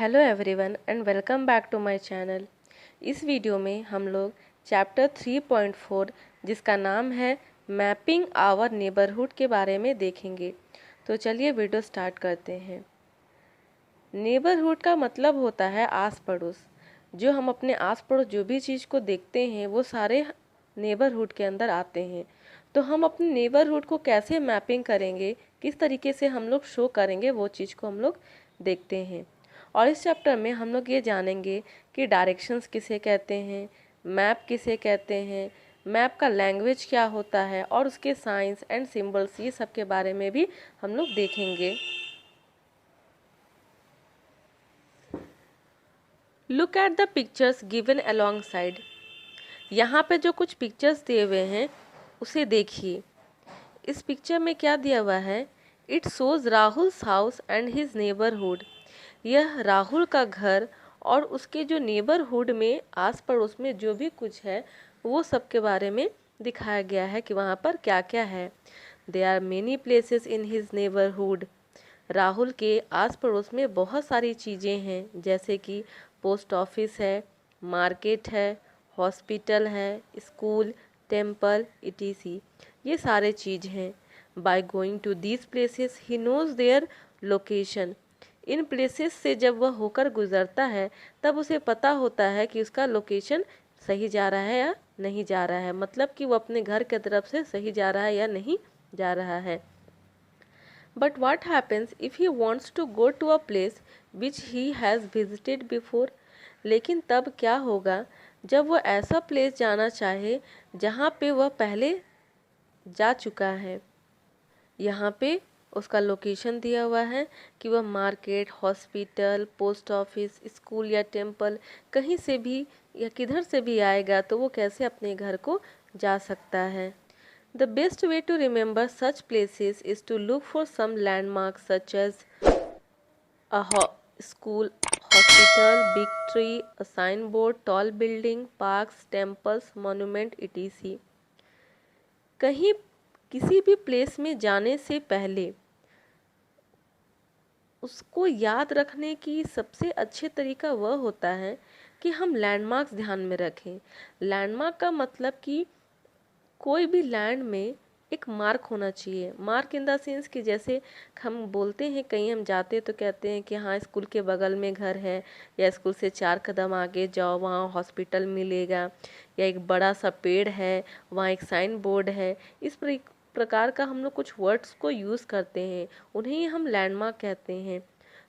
Hello everyone and welcome back to my channel. इस video में हम लोग चैप्टर 3.4 जिसका नाम है मैपिंग आवर नेबरहुड के बारे में देखेंगे। तो चलिए वीडियो स्टार्ट करते हैं। नेबरहुड का मतलब होता है आस पड़ोस। जो हम अपने आस पड़ोस जो भी चीज़ को देखते हैं वो सारे नेबरहुड के अंदर आते हैं। तो हम अपने नेबरहुड को कैसे मैपिंग करेंगे, किस तरीके से हम लोग शो करेंगे, वो चीज़ को हम लोग देखते हैं। और इस चैप्टर में हम लोग ये जानेंगे कि डायरेक्शंस किसे कहते हैं, मैप किसे कहते हैं, मैप का लैंग्वेज क्या होता है और उसके साइंस एंड सिंबल्स, ये सब के बारे में भी हम लोग देखेंगे। Look at the pictures given along side. यहाँ पे जो कुछ पिक्चर्स दिए हुए हैं उसे देखिए। इस पिक्चर में क्या दिया हुआ है? It shows Rahul's house and his neighbourhood. यह राहुल का घर और उसके जो नेबरहुड में आस पड़ोस में जो भी कुछ है वो सब के बारे में दिखाया गया है कि वहाँ पर क्या क्या है। There are many places in his neighbourhood. Rahul के आस पड़ोस में बहुत सारी चीज़ें हैं, जैसे कि पोस्ट ऑफिस है, मार्केट है, हॉस्पिटल है, स्कूल, टेम्पल इटीसी, ये सारे चीज़ हैं। By going to these places he knows their location. इन प्लेसेस से जब वह होकर गुजरता है तब उसे पता होता है कि उसका लोकेशन सही जा रहा है या नहीं जा रहा है, मतलब कि वो अपने घर की तरफ से सही जा रहा है या नहीं जा रहा है। But what happens if he wants to go to a place which he has visited before? लेकिन तब क्या होगा जब वह ऐसा प्लेस जाना चाहे जहाँ पे वह पहले जा चुका है। यहाँ पे उसका लोकेशन दिया हुआ है कि वह market, hospital, post office, school या टेम्पल कहीं से भी या किधर से भी आएगा तो वो कैसे अपने घर को जा सकता है। The best way to remember such places is to look for some landmarks such as a school, hospital, big tree, a signboard, tall building, parks, temples, monument, etc. कहीं किसी भी प्लेस में जाने से पहले उसको याद रखने की सबसे अच्छे तरीका वह होता है कि हम लैंडमार्क्स ध्यान में रखें। लैंडमार्क का मतलब कि कोई भी लैंड में एक मार्क होना चाहिए। मार्क इन द सेंस कि जैसे हम बोलते हैं, कहीं हम जाते तो कहते हैं कि हाँ स्कूल के बगल में घर है, या स्कूल से 4 कदम आगे जाओ वहाँ हॉस्पिटल मिलेगा, या एक बड़ा सा पेड़ है वहाँ एक साइन बोर्ड है। इस प्रकार का हम लोग कुछ वर्ड्स को यूज़ करते हैं, उन्हें ही हम लैंडमार्क कहते हैं।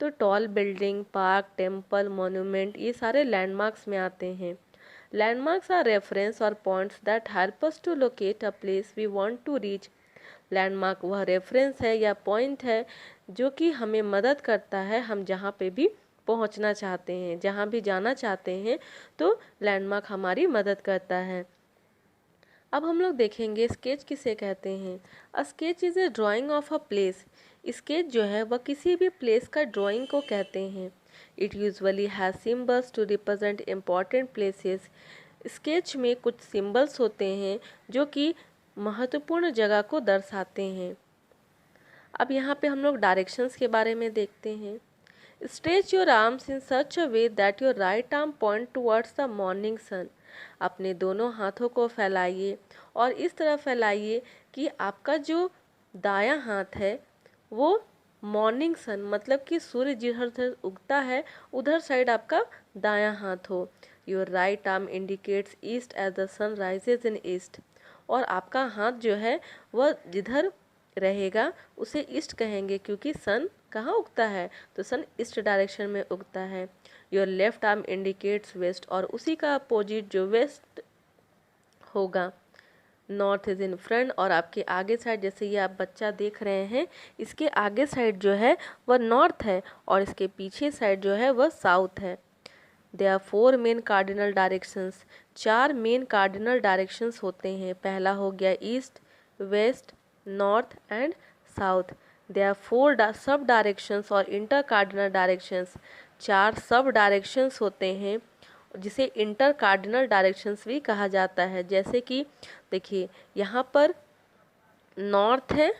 तो tall building, park, temple, monument, ये सारे लैंडमार्क्स में आते हैं। Landmarks are reference or points that help us to locate a place we want to reach. Landmark वह रेफरेंस है या पॉइंट है जो कि हमें मदद करता है हम जहाँ पे भी पहुँचना चाहते हैं, जहाँ भी जाना चाहते हैं, तो लैंडमार्क हमारी मदद करता है। अब हम लोग देखेंगे स्केच किसे कहते हैं। A sketch is a drying of a place. Sketch जो है वह किसी भी प्लेस का ड्राइंग को कहते हैं। It usually has symbols to represent important places. Sketch में कुछ सिम्बल्स होते हैं जो कि महत्वपूर्ण जगह को दर्शाते हैं। अब यहाँ पे हम लोग डायरेक्शंस के बारे में देखते हैं। Stretch your arms in such a way that your right arm point towards the morning sun. अपने दोनों हाथों को फैलाइए और इस तरह फैलाइए कि आपका जो दायां हाथ है वो मॉर्निंग सन, मतलब कि सूर्य जिधर उगता है उधर साइड आपका दायां हाथ हो। Your right arm indicates east as the sun rises in east. और आपका हाथ जो है वह जिधर रहेगा उसे ईस्ट कहेंगे, क्योंकि सन कहाँ उगता है, तो सन ईस्ट डायरेक्शन में उगता है। Your left arm indicates west, और उसी का अपोजिट जो वेस्ट होगा। नॉर्थ इज इन फ्रंट, और आपके आगे साइड, जैसे ये आप बच्चा देख रहे हैं, इसके आगे साइड जो है वह नॉर्थ है और इसके पीछे साइड जो है वह साउथ है। There are 4 main cardinal directions. 4 main cardinal directions होते हैं। पहला हो गया east, west, north and south. There are 4 sub directions और inter cardinal directions. 4 sub directions होते हैं जिसे इंटर कार्डिनल डायरेक्शंस भी कहा जाता है। जैसे कि देखिए यहाँ पर नॉर्थ है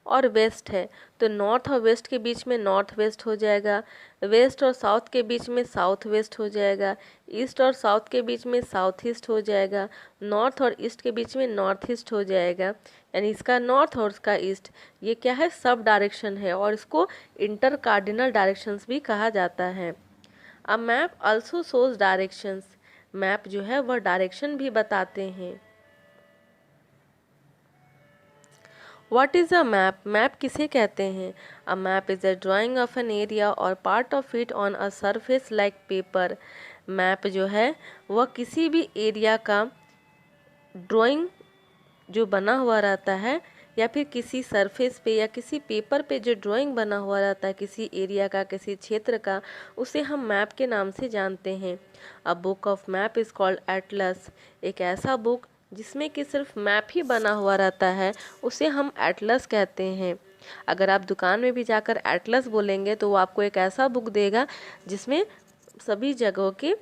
और वेस्ट है तो नॉर्थ और वेस्ट के बीच में नॉर्थ वेस्ट हो जाएगा, वेस्ट और साउथ के बीच में साउथ वेस्ट हो जाएगा, ईस्ट और साउथ के बीच में साउथ ईस्ट हो जाएगा, नॉर्थ और ईस्ट के बीच में नॉर्थ ईस्ट हो जाएगा। यानी इसका नॉर्थ और इसका ईस्ट ये क्या है, सब डायरेक्शन है और इसको इंटर कार्डिनल डायरेक्शंस भी कहा जाता है। A map also shows directions, map जो है वह डायरेक्शन भी बताते हैं। What is a map? Map किसे कहते हैं? A map is a drawing of an area or part of it on a surface like paper. Map जो है वह किसी भी एरिया का ड्राइंग जो बना हुआ रहता है या फिर किसी सरफेस पे या किसी पेपर पे जो ड्राइंग बना हुआ रहता है किसी एरिया का, किसी क्षेत्र का, उसे हम मैप के नाम से जानते हैं। A book of map is called Atlas. एक ऐसा बुक जिसमें कि सिर्फ मैप ही बना हुआ रहता है उसे हम एटलस कहते हैं। अगर आप दुकान में भी जाकर एटलस बोलेंगे तो वो आपको एक ऐसा बुक देगा जिसमें सभी जगहों के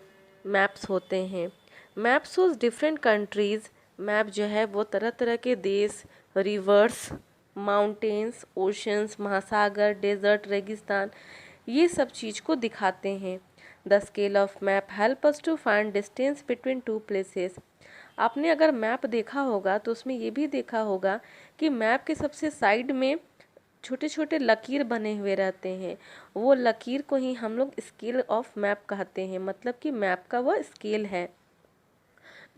मैप्स होते हैं। Map shows different countries, map जो है वो तरह तरह के देश, रिवर्स, माउंटेन्स, ओशंस, महासागर, डेजर्ट, रेगिस्तान, ये सब चीज़ को दिखाते हैं। The scale of map help us to find distance between two places. आपने अगर मैप देखा होगा तो उसमें ये भी देखा होगा कि मैप के सबसे साइड में छोटे छोटे लकीर बने हुए रहते हैं, वो लकीर को ही हम लोग स्केल ऑफ मैप कहते हैं। मतलब कि मैप का वह स्केल है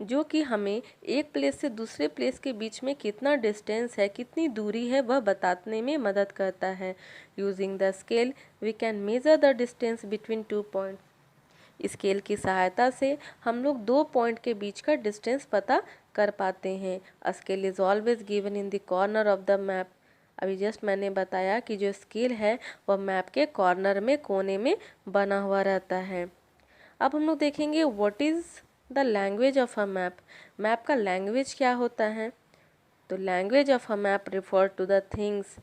जो कि हमें एक प्लेस से दूसरे प्लेस के बीच में कितना डिस्टेंस है, कितनी दूरी है, वह बताने में मदद करता है। Using the scale we can measure the distance between two point. Scale की सहायता से हम लोग दो पॉइंट के बीच का डिस्टेंस पता कर पाते हैं। A scale is always given in the corner of the map. अभी जस्ट मैंने बताया कि जो स्केल है वह मैप के कॉर्नर में, कोने में बना हुआ रहता है। अब हम लोग देखेंगे what is the language of a map. Map का लैंग्वेज क्या होता है? तो language of a map refer to the things.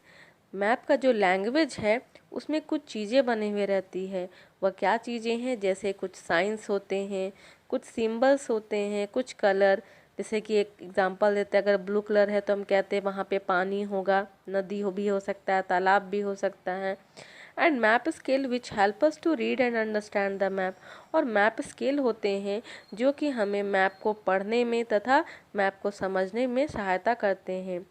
Map का जो लैंग्वेज है उसमें कुछ चीज़ें बनी हुई रहती है। वह क्या चीज़ें हैं? जैसे कुछ साइंस होते हैं, कुछ सिंबल्स होते हैं, कुछ कलर। जैसे कि एक एग्जांपल देते हैं, अगर ब्लू कलर है तो हम कहते हैं वहाँ पे पानी होगा, नदी हो भी हो सकता है, तालाब भी हो सकता है। And map scale which help us to read and understand the map. और मैप स्केल होते हैं जो कि हमें मैप को पढ़ने में तथा मैप को समझने में सहायता करते हैं।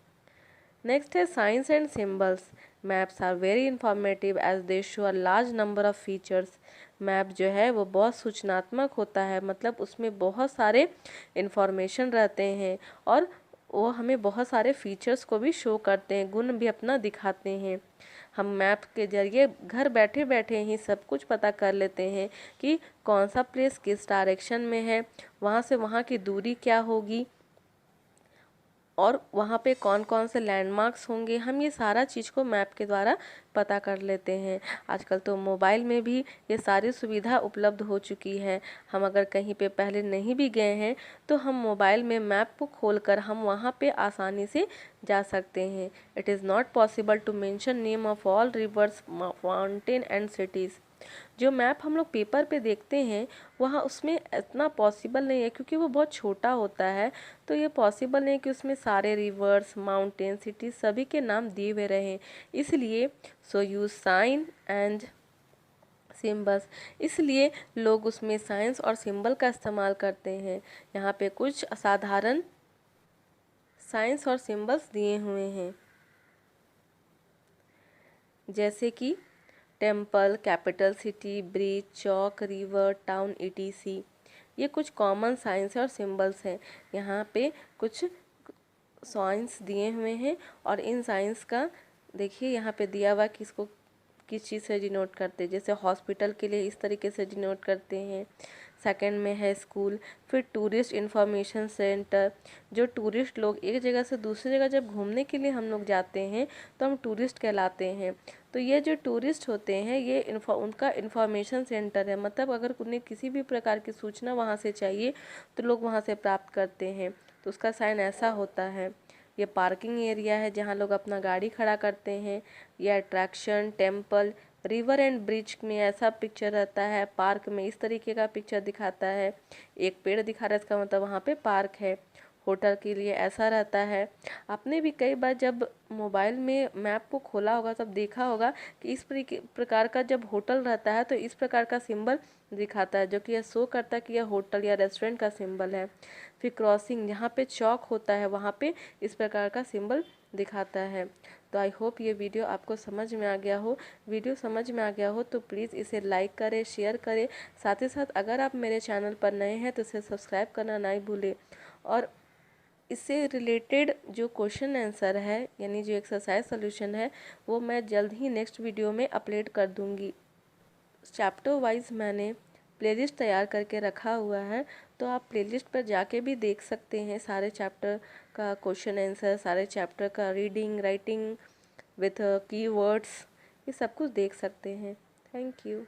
नेक्स्ट है signs and symbols. Maps are very informative as they show a large number of features. Map जो है वो बहुत सूचनात्मक होता है, मतलब उसमें बहुत सारे इंफॉर्मेशन रहते हैं और वो हमें बहुत सारे फीचर्स को भी शो करते हैं, गुण भी अपना दिखाते हैं। हम मैप के जरिए घर बैठे बैठे ही सब कुछ पता कर लेते हैं कि कौन सा प्लेस किस डायरेक्शन में है, वहाँ से वहाँ की दूरी क्या होगी और वहाँ पे कौन कौन से लैंडमार्क्स होंगे। हम ये सारा चीज़ को मैप के द्वारा पता कर लेते हैं। आजकल तो मोबाइल में भी ये सारी सुविधा उपलब्ध हो चुकी है। हम अगर कहीं पे पहले नहीं भी गए हैं तो हम मोबाइल में मैप को खोलकर हम वहाँ पे आसानी से जा सकते हैं। It is not possible to mention name of all rivers, mountain and cities. जो मैप हम लोग पेपर पे देखते हैं वहाँ उसमें इतना पॉसिबल नहीं है क्योंकि वो बहुत छोटा होता है। तो ये पॉसिबल नहीं कि उसमें सारे रिवर्स, माउंटेन, सिटीज सभी के नाम दिए हुए रहें। इसलिए सो यूज साइन एंड सिंबल्स। इसलिए लोग उसमें साइंस और सिंबल का इस्तेमाल करते हैं। यहाँ पे कुछ असाधारण साइंस और सिंबल्स दिए हुए हैं, जैसे कि टेम्पल, कैपिटल सिटी, ब्रिज, चौक, रिवर, टाउन, ईटीसी। ये कुछ कॉमन साइंस और सिंबल्स हैं। यहाँ पे कुछ साइंस दिए हुए हैं और इन साइंस का देखिए यहाँ पे दिया हुआ कि इसको किस चीज़ से डिनोट करते हैं। जैसे हॉस्पिटल के लिए इस तरीके से डिनोट करते हैं। सेकंड में है स्कूल। फिर टूरिस्ट इंफॉर्मेशन सेंटर, जो टूरिस्ट लोग एक जगह से दूसरी जगह जब घूमने के लिए हम लोग जाते हैं तो हम टूरिस्ट कहलाते हैं। तो ये जो टूरिस्ट होते हैं ये उनका इंफॉर्मेशन सेंटर है। मतलब अगर उन्हें किसी भी प्रकार की सूचना वहाँ से चाहिए तो लोग वहाँ से प्राप्त करते हैं। तो उसका साइन ऐसा होता है। ये पार्किंग एरिया है जहाँ लोग अपना गाड़ी खड़ा करते हैं। यह attraction, temple, river and bridge में ऐसा पिक्चर रहता है। पार्क में इस तरीके का पिक्चर दिखाता है। एक पेड़ दिखा रहा है, इसका मतलब वहाँ पे पार्क है। होटल के लिए ऐसा रहता है। आपने भी कई बार जब मोबाइल में मैप को खोला होगा तब देखा होगा कि इस प्रकार का जब होटल रहता है तो इस प्रकार का सिंबल दिखाता है, जो कि यह शो करता है कि यह होटल या रेस्टोरेंट का सिंबल है। फिर क्रॉसिंग, जहाँ पे चौक होता है वहाँ पे इस प्रकार का सिंबल दिखाता है। तो आई होप ये वीडियो आपको समझ में आ गया हो। वीडियो समझ में आ गया हो तो प्लीज़ इसे लाइक करें, शेयर करें। साथ ही साथ अगर आप मेरे चैनल पर नए हैं तो इसे सब्सक्राइब करना नहीं भूलें। और इससे रिलेटेड जो क्वेश्चन आंसर है यानी जो एक्सरसाइज सॉल्यूशन है वो मैं जल्द ही नेक्स्ट वीडियो में अपलोड कर दूंगी। चैप्टर वाइज मैंने प्लेलिस्ट तैयार करके रखा हुआ है, तो आप प्लेलिस्ट पर जाके भी देख सकते हैं सारे चैप्टर का क्वेश्चन आंसर, सारे चैप्टर का रीडिंग राइटिंग विथ कीवर्ड्स, ये सब कुछ देख सकते हैं। Thank you.